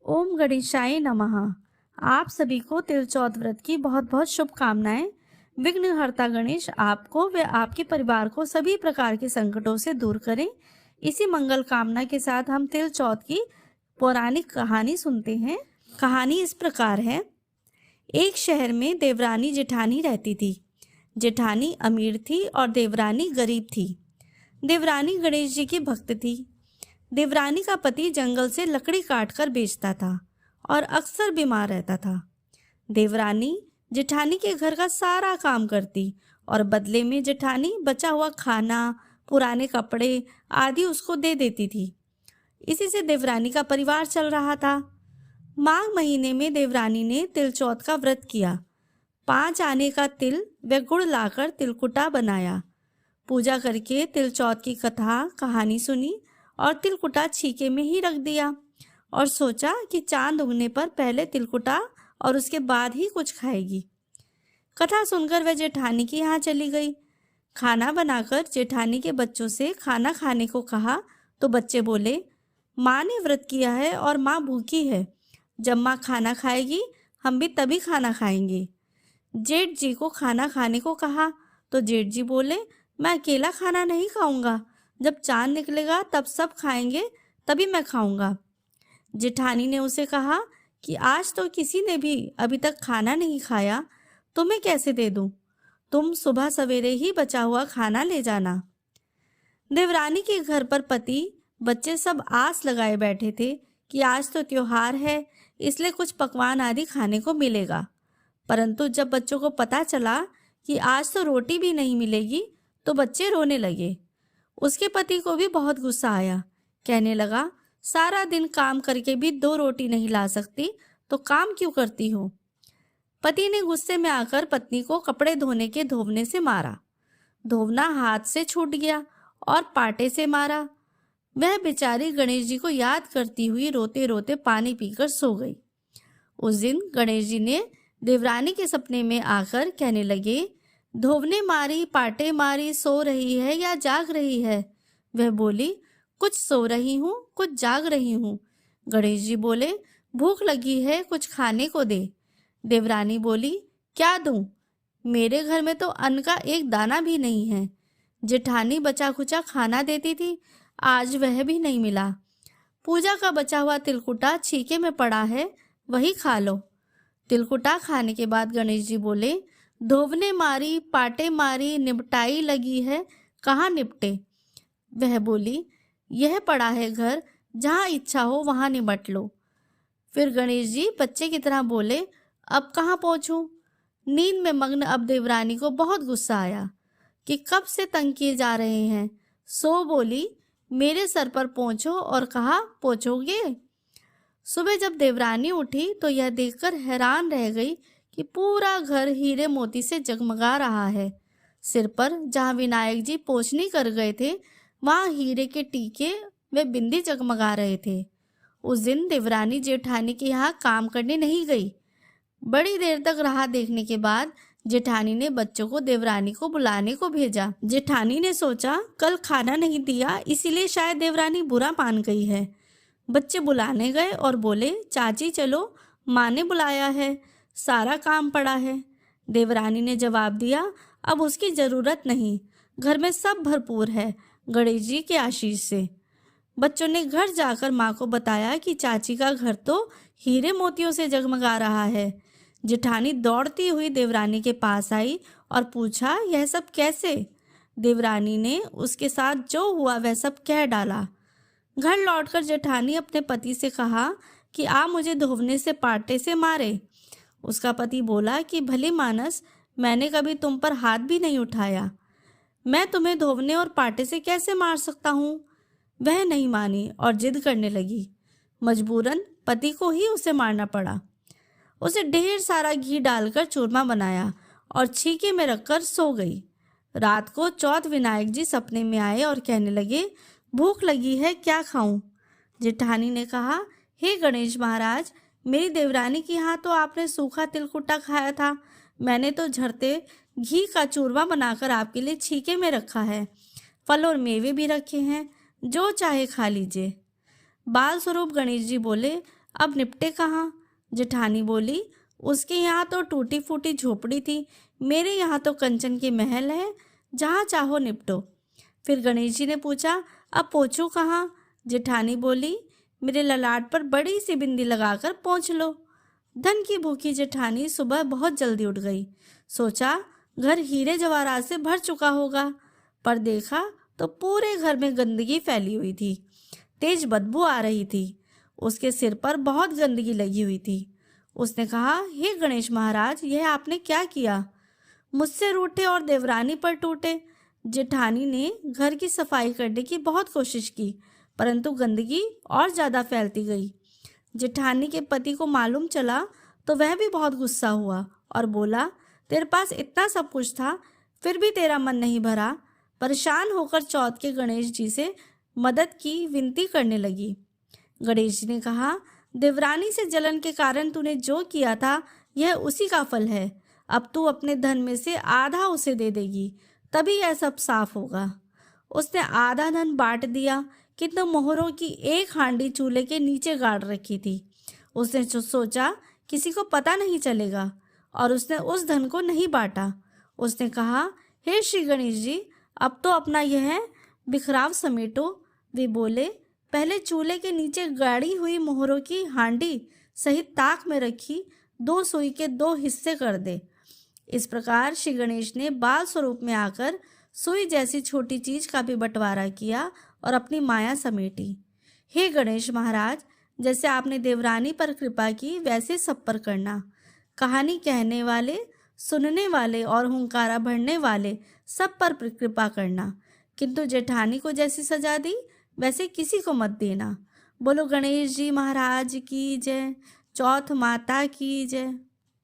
ओम गणेशाय नमः। आप सभी को तिलचौथ व्रत की बहुत बहुत शुभकामनाएं। विघ्नहर्ता गणेश आपको व आपके परिवार को सभी प्रकार के संकटों से दूर करें। इसी मंगल कामना के साथ हम तिलचौथ की पौराणिक कहानी सुनते हैं। कहानी इस प्रकार है। एक शहर में देवरानी जेठानी रहती थी। जेठानी अमीर थी और देवरानी गरीब थी। देवरानी गणेश जी की भक्त थी। देवरानी का पति जंगल से लकड़ी काटकर बेचता था और अक्सर बीमार रहता था। देवरानी जेठानी के घर का सारा काम करती और बदले में जेठानी बचा हुआ खाना, पुराने कपड़े आदि उसको दे देती थी। इसी से देवरानी का परिवार चल रहा था। माघ महीने में देवरानी ने तिलचौथ का व्रत किया। 5 आने का तिल व गुड़ लाकर तिलकुटा बनाया। पूजा करके तिलचौथ की कथा कहानी सुनी और तिलकुटा छीके में ही रख दिया और सोचा कि चांद उगने पर पहले तिलकुटा और उसके बाद ही कुछ खाएगी। कथा सुनकर वह जेठानी के यहाँ चली गई। खाना बनाकर जेठानी के बच्चों से खाना खाने को कहा तो बच्चे बोले, माँ ने व्रत किया है और माँ भूखी है। जब माँ खाना खाएगी हम भी तभी खाना खाएंगे। जेठ जी को खाना खाने को कहा तो जेठ जी बोले, मैं अकेला खाना नहीं खाऊंगा, जब चांद निकलेगा तब सब खाएंगे, तभी मैं खाऊंगा। जेठानी ने उसे कहा कि आज तो किसी ने भी अभी तक खाना नहीं खाया, तुम्हें कैसे दे दूं? तुम सुबह सवेरे ही बचा हुआ खाना ले जाना। देवरानी के घर पर पति बच्चे सब आस लगाए बैठे थे कि आज तो त्योहार है, इसलिए कुछ पकवान आदि खाने को मिलेगा। परंतु जब बच्चों को पता चला कि आज तो रोटी भी नहीं मिलेगी तो बच्चे रोने लगे। उसके पति को भी बहुत गुस्सा आया। कहने लगा, सारा दिन काम करके भी 2 रोटी नहीं ला सकती तो काम क्यों करती हो? पति ने गुस्से में आकर पत्नी को कपड़े धोने के धोवने से मारा। धोवना हाथ से छूट गया और पाटे से मारा। वह बेचारी गणेश जी को याद करती हुई रोते रोते पानी पीकर सो गई। उस दिन गणेश जी ने देवरानी के सपने में आकर कहने लगे, धोवने मारी, पाटे मारी, सो रही है या जाग रही है? वह बोली, कुछ सो रही हूँ, कुछ जाग रही हूँ। गणेश जी बोले, भूख लगी है, कुछ खाने को दे। देवरानी बोली, क्या दूँ? मेरे घर में तो अन्न का एक दाना भी नहीं है। जेठानी बचा खुचा खाना देती थी, आज वह भी नहीं मिला। पूजा का बचा हुआ तिलकुटा छीके में पड़ा है, वही खा लो। तिलकुटा खाने के बाद गणेश जी बोले, धोवने मारी, पाटे मारी, निपटाई लगी है, कहाँ निपटे? वह बोली, यह पड़ा है घर, जहाँ इच्छा हो वहाँ निपट लो। फिर गणेश जी बच्चे की तरह बोले, अब कहाँ पहुँचूं? नींद में मग्न अब देवरानी को बहुत गुस्सा आया कि कब से तंग किए जा रहे हैं। सो बोली, मेरे सर पर पोंछो और कहा, पोंछोगे? सुबह जब देवरानी उठी तो यह देखकर हैरान रह गई कि पूरा घर हीरे मोती से जगमगा रहा है। सिर पर जहाँ विनायक जी पोंछनी कर गए थे वहाँ हीरे के टीके व बिंदी जगमगा रहे थे। उस दिन देवरानी जेठानी के यहाँ काम करने नहीं गई। बड़ी देर तक राह देखने के बाद जेठानी ने बच्चों को देवरानी को बुलाने को भेजा। जेठानी ने सोचा, कल खाना नहीं दिया इसीलिए शायद देवरानी बुरा मान गई है। बच्चे बुलाने गए और बोले, चाची चलो, माँ ने बुलाया है, सारा काम पड़ा है। देवरानी ने जवाब दिया, अब उसकी ज़रूरत नहीं, घर में सब भरपूर है, गणेश जी के आशीष से। बच्चों ने घर जाकर माँ को बताया कि चाची का घर तो हीरे मोतियों से जगमगा रहा है। जेठानी दौड़ती हुई देवरानी के पास आई और पूछा, यह सब कैसे? देवरानी ने उसके साथ जो हुआ वह सब कह डाला। घर लौटकर जेठानी अपने पति से कहा कि आप मुझे धोवने से पाटे से मारे। उसका पति बोला कि भली मानस, मैंने कभी तुम पर हाथ भी नहीं उठाया, मैं तुम्हें धोवने और पाटे से कैसे मार सकता हूँ? वह नहीं मानी और जिद करने लगी। मजबूरन पति को ही उसे मारना पड़ा। उसे ढेर सारा घी डालकर चूरमा बनाया और छीके में रखकर सो गई। रात को चौथ विनायक जी सपने में आए और कहने लगे, भूख लगी है, क्या खाऊं? जेठानी ने कहा, हे गणेश महाराज, मेरी देवरानी के यहाँ तो आपने सूखा तिलकुटा खाया था, मैंने तो झरते घी का चूरमा बनाकर आपके लिए छीके में रखा है, फल और मेवे भी रखे हैं, जो चाहे खा लीजिए। बाल स्वरूप गणेश जी बोले, अब निपटे कहाँ? जेठानी बोली, उसके यहाँ तो टूटी फूटी झोपड़ी थी, मेरे यहाँ तो कंचन की महल है, जहाँ चाहो निपटो। फिर गणेश जी ने पूछा, अब पोंछूं कहाँ? जेठानी बोली, मेरे ललाट पर बड़ी सी बिंदी लगाकर पोंछ लो। धन की भूखी जेठानी सुबह बहुत जल्दी उठ गई। सोचा घर हीरे जवाहरात से भर चुका होगा, पर देखा तो पूरे घर में गंदगी फैली हुई थी। तेज बदबू आ रही थी। उसके सिर पर बहुत गंदगी लगी हुई थी। उसने कहा, हे गणेश महाराज, यह आपने क्या किया? मुझसे रूठे और देवरानी पर टूटे। जेठानी ने घर की सफाई करने की बहुत कोशिश की, परंतु गंदगी और ज़्यादा फैलती गई। जेठानी के पति को मालूम चला तो वह भी बहुत गुस्सा हुआ और बोला, तेरे पास इतना सब कुछ था, फिर भी तेरा मन नहीं भरा। परेशान होकर चौथ के गणेश जी से मदद की विनती करने लगी। गणेश जी ने कहा, देवरानी से जलन के कारण तूने जो किया था, यह उसी का फल है। अब तू अपने धन में से आधा उसे दे देगी, तभी यह सब साफ होगा। उसने आधा धन बांट दिया, किंतु मोहरों की एक हांडी चूल्हे के नीचे गाड़ रखी थी। उसने सोचा किसी को पता नहीं चलेगा, और उसने उस धन को नहीं बांटा। उसने कहा, हे श्री गणेश जी, अब तो अपना यह बिखराव समेटो। वे बोले, पहले चूल्हे के नीचे गाड़ी हुई मोहरों की हांडी सहित ताक में रखी 2 सुई के 2 हिस्से कर दे। इस प्रकार श्री गणेश ने बाल स्वरूप में आकर सुई जैसी छोटी चीज का भी बंटवारा किया और अपनी माया समेटी। हे गणेश महाराज, जैसे आपने देवरानी पर कृपा की, वैसे सब पर करना। कहानी कहने वाले, सुनने वाले और हुंकारा भरने वाले सब पर कृपा करना, किंतु जेठानी को जैसी सजा दी वैसे किसी को मत देना। बोलो गणेश जी महाराज की जय। चौथ माता की जय।